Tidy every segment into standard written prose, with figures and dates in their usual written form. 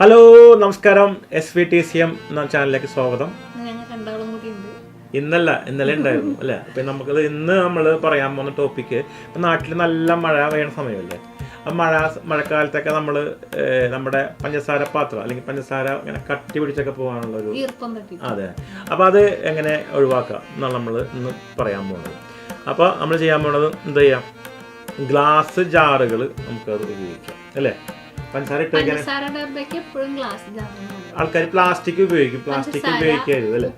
Hello നമസ്കാരം. SVTCM എന്ന ചാനലിലേക്ക് സ്വാഗതം. ഇന്നലെ ഉണ്ടായിരുന്നു അല്ലേ? അപ്പം നമുക്കത് ഇന്ന് നമ്മൾ പറയാൻ പോകുന്ന ടോപ്പിക്ക്, ഇപ്പം നാട്ടിൽ നല്ല മഴ പെയ്യുന്ന സമയമല്ലേ? അപ്പം മഴക്കാലത്തൊക്കെ നമ്മൾ നമ്മുടെ പഞ്ചസാര പാത്രം അല്ലെങ്കിൽ പഞ്ചസാര ഇങ്ങനെ കട്ടി പിടിച്ചൊക്കെ പോകാനുള്ളൊരു അതെ, അപ്പം അത് എങ്ങനെ ഒഴിവാക്കാം എന്നാണ് നമ്മൾ ഇന്ന് പറയാൻ പോകുന്നത്. അപ്പോൾ നമ്മൾ ചെയ്യാൻ പോകുന്നത് എന്താ ചെയ്യാം, ഗ്ലാസ് ജാറുകൾ നമുക്കത് ഉപയോഗിക്കാം അല്ലേ? പഞ്ചസാര ഇട്ട് ആൾക്കാർ പ്ലാസ്റ്റിക് ഉപയോഗിക്കും, പ്ലാസ്റ്റിക് ഉപയോഗിക്കരുത് അല്ലേ?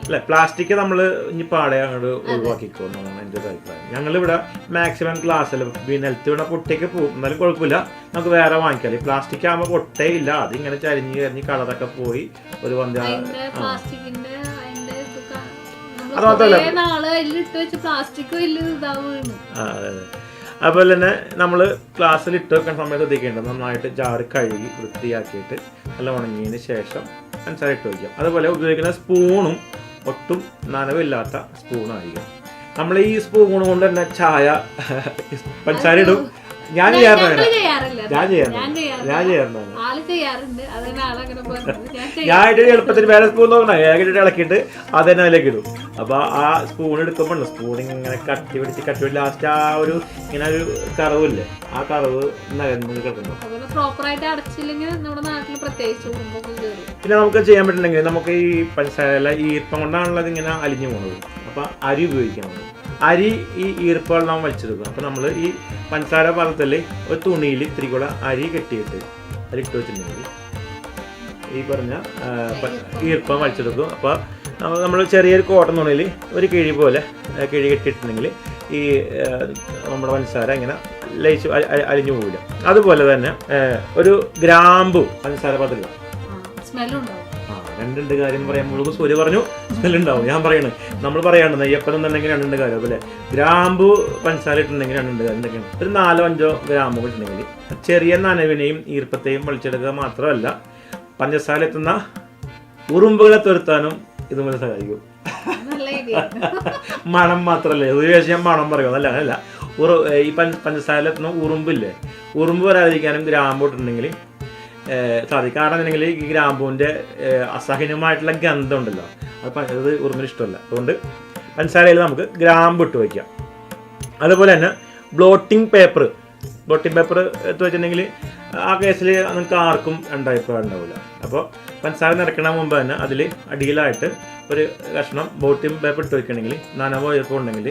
അല്ലെ, പ്ലാസ്റ്റിക് നമ്മൾ ഇനി പാടെ അങ്ങോട്ട് ഒഴിവാക്കിക്കോ എന്നാണ് എൻ്റെ ഒരു അഭിപ്രായം. ഞങ്ങളിവിടെ മാക്സിമം ഗ്ലാസ്സിൽ നിലത്ത് വീണ പൊട്ടേക്ക് പോകും, എന്നാലും കുഴപ്പമില്ല, നമുക്ക് വേറെ വാങ്ങിക്കാം. പ്ലാസ്റ്റിക് ആകുമ്പോൾ പൊട്ടേ ഇല്ല, അതിങ്ങനെ ചരിഞ്ഞ് കളറൊക്കെ പോയി ഒരു വന്ധ്യ അതുപോലെ തന്നെ നമ്മൾ ഗ്ലാസ്സിൽ ഇട്ട് വെക്കുന്ന സമയത്ത് ശ്രദ്ധിക്കേണ്ടത് നന്നായിട്ട് ജാറ് കഴുകി വൃത്തിയാക്കിയിട്ട് നല്ല ഉണങ്ങിയതിന് ശേഷം പഞ്ചസാര ഇട്ട് വയ്ക്കാം. അതുപോലെ ഉപയോഗിക്കുന്ന സ്പൂണും ഒട്ടും നനവില്ലാത്ത സ്പൂണായിരിക്കും. നമ്മൾ ഈ സ്പൂൺ കൊണ്ട് തന്നെ ചായ പഞ്ചസാര ഇടും. ഞാൻ ചെയ്യാറുണ്ട്. ഞാൻ എളുപ്പത്തിന് വേറെ സ്പൂൺ നോക്കണം, ഏകദേശം ഇളക്കിയിട്ട് അത് തന്നെ അതിലേക്ക് ഇടും. അപ്പൊ ആ സ്പൂൺ എടുക്കുമ്പോൾ സ്പൂൺ ഇങ്ങനെ കട്ടി പിടിച്ച് ലാസ്റ്റ് ആ ഒരു ഇങ്ങനെ ഒരു കറവില്ലേ, ആ കറവ് നകർന്ന് കിടക്കുന്നു. പിന്നെ നമുക്ക് ചെയ്യാൻ പറ്റില്ലെങ്കിൽ നമുക്ക് ഈ പഞ്ചസാര ഈർപ്പം കൊണ്ടാണുള്ളത് ഇങ്ങനെ അലിഞ്ഞു പോകുന്നത്. അപ്പൊ അരി ഉപയോഗിക്കാൻ പറ്റും. അരി ഈ ഈർപ്പം നാം വലിച്ചെടുക്കും. അപ്പോൾ നമ്മൾ ഈ പഞ്ചസാര പാത്രത്തിൽ ഒരു തുണിയിൽ ഇത്തിരി കൂടെ അരി കെട്ടിയിട്ട് അതിലിട്ട് വെച്ചിട്ടുണ്ടെങ്കിൽ ഈ പറഞ്ഞ ഈർപ്പം വലിച്ചെടുക്കും. അപ്പോൾ നമ്മൾ ചെറിയൊരു കോട്ടൺ തുണിയിൽ ഒരു കിഴി പോലെ കിഴി കെട്ടിയിട്ടുണ്ടെങ്കിൽ ഈ നമ്മുടെ പഞ്ചസാര ഇങ്ങനെ ലയിച്ച് അലിഞ്ഞു പോകില്ല. അതുപോലെ തന്നെ ഒരു ഗ്രാമ്പു പഞ്ചസാര പാത്രത്തിൽ രണ്ടുണ്ട് കാര്യം പറയുമ്പോൾ സൂര്യ പറഞ്ഞു സ്മെല്ലുണ്ടാവും. ഞാൻ പറയണത് നമ്മൾ പറയാണ്ട് നെയ്യപ്പം എന്നുണ്ടെങ്കിൽ രണ്ടുണ്ട് കാര്യം. അതുപോലെ ഗ്രാമ്പു പഞ്ചസാര ഇട്ടുണ്ടെങ്കിൽ രണ്ടുണ്ട് കാര്യം എന്തൊക്കെയാണ്, ഒരു 4-5 ഗ്രാമ്പു ഇട്ടുണ്ടെങ്കിൽ ചെറിയ നനവിനെയും ഈർപ്പത്തെയും വലിച്ചെടുക്കുക മാത്രമല്ല, പഞ്ചസാര എത്തുന്ന ഉറുമ്പുകളെ തുരത്താനും ഇതുപോലെ സഹായിക്കും. മണം മാത്രമല്ലേ, ഒരു വേഷം ഞാൻ മണം പറയുമോ? അല്ല, ഈ പഞ്ചസാരയിൽ എത്തുന്ന ഉറുമ്പില്ലേ, ഉറുമ്പ് വരാതിരിക്കാനും ഗ്രാമ്പു ഇട്ടിട്ടുണ്ടെങ്കിൽ സാധിക്കും. കാരണം എന്നുണ്ടെങ്കിൽ ഈ ഗ്രാമ്പൂവിൻ്റെ അസഹനീയമായിട്ടുള്ള ഗന്ധം ഉണ്ടല്ലോ, അത് ഉറുമ്പിന് ഇഷ്ടമല്ല. അതുകൊണ്ട് പഞ്ചസാരയിൽ നമുക്ക് ഗ്രാമ്പ് ഇട്ട് വയ്ക്കാം. അതുപോലെ തന്നെ ബ്ലോട്ടിംഗ് പേപ്പർ എടുത്ത് വെച്ചിട്ടുണ്ടെങ്കിൽ ആ കേസിൽ നിങ്ങൾക്ക് ആർക്കും രണ്ടഭിപ്രായം ഉണ്ടാവില്ല. അപ്പോൾ പഞ്ചസാര നിറയ്ക്കണ മുമ്പ് തന്നെ അതിൽ അടിയിലായിട്ട് ഒരു കഷ്ണം ബ്ലോട്ടിംഗ് പേപ്പർ ഇട്ട് വയ്ക്കണമെങ്കിൽ നനവോ ഈർപ്പം ഉണ്ടെങ്കിൽ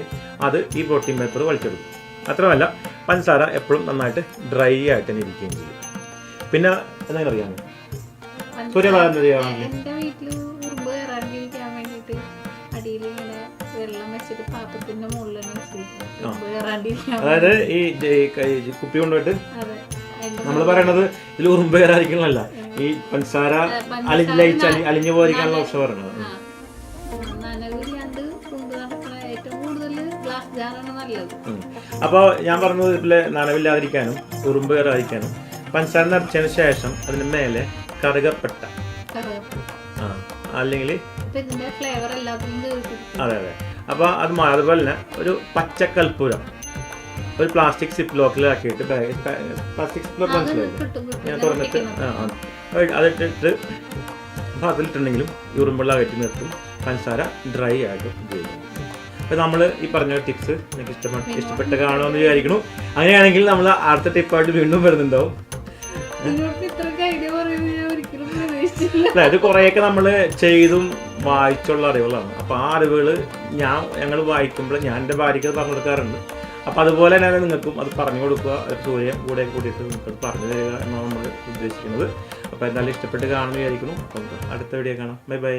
അത് ഈ ബ്ലോട്ടിംഗ് പേപ്പർ വലിച്ചെടുക്കും. മാത്രമല്ല പഞ്ചസാര എപ്പോഴും നന്നായിട്ട് ഡ്രൈ ആയിട്ട് തന്നെ ഇരിക്കുകയും ചെയ്യും. പിന്നെ എന്താ അറിയാമോ, അതായത് ഈ കുപ്പി കൊണ്ടുപോയിട്ട് നമ്മൾ പറയണത് ഇതിൽ ഉറുമ്പ് കയറാതിരിക്കണല്ല, ഈ പഞ്ചസാര അലിഞ്ഞു പോയിരിക്കാനുള്ള ഓപ്ഷൻ പറയണത്. അപ്പോൾ ഞാൻ പറഞ്ഞത് ഇതിലെ നനവില്ലാതിരിക്കാനും ഉറുമ്പ് കയറാതിരിക്കാനും പഞ്ചസാര നിറച്ചതിന് ശേഷം അതിന് മേലെ കറുകപ്പെട്ട അല്ലെങ്കിൽ അതെ. അപ്പോൾ അതുപോലെ തന്നെ ഒരു പച്ചക്കൽപ്പൂരം ഒരു പ്ലാസ്റ്റിക് സിപ്പ് ലോക്കിലാക്കിയിട്ട് പ്ലാസ്റ്റിക് സിപ്പ് ലോക്ക് മനസ്സിലായില്ലേ, ഞാൻ തുറന്നിട്ട് അതിട്ടിട്ട് അപ്പോൾ അതിലിട്ടുണ്ടെങ്കിലും ഉറുമ്പുള്ള അകറ്റി നിർത്തും, പഞ്ചസാര ഡ്രൈ ആയിട്ട് ഉപയോഗിക്കും. അപ്പോൾ നമ്മൾ ഈ പറഞ്ഞ ടിപ്സ് നിങ്ങൾക്ക് ഇഷ്ടപ്പെട്ട് കാണുമെന്ന് വിചാരിക്കുന്നു. അങ്ങനെയാണെങ്കിൽ നമ്മൾ അടുത്ത ടിപ്പായിട്ട് വീണ്ടും വരുന്നുണ്ടാവും. ഇത് കുറേയൊക്കെ നമ്മൾ ചെയ്തും വായിച്ചുള്ള അറിവുകളാണ്. അപ്പോൾ ആ അറിവുകൾ ഞങ്ങൾ വായിക്കുമ്പോൾ ഞാൻ എൻ്റെ ഭാര്യയ്ക്ക് അത് പറഞ്ഞു കൊടുക്കാറുണ്ട്. അപ്പോൾ അതുപോലെ തന്നെ നിങ്ങൾക്കും അത് പറഞ്ഞു കൊടുക്കുക, സൂര്യൻ കൂടെ കൂടിയിട്ട് നിങ്ങൾക്ക് പറഞ്ഞു തരിക എന്നാണ് നമ്മൾ ഉദ്ദേശിക്കുന്നത്. അപ്പോൾ എന്തായാലും ഇഷ്ടപ്പെട്ട് കാണുമെന്ന് വിചാരിക്കുന്നു. അപ്പം അടുത്ത വീഡിയോ കാണാം. ബൈ.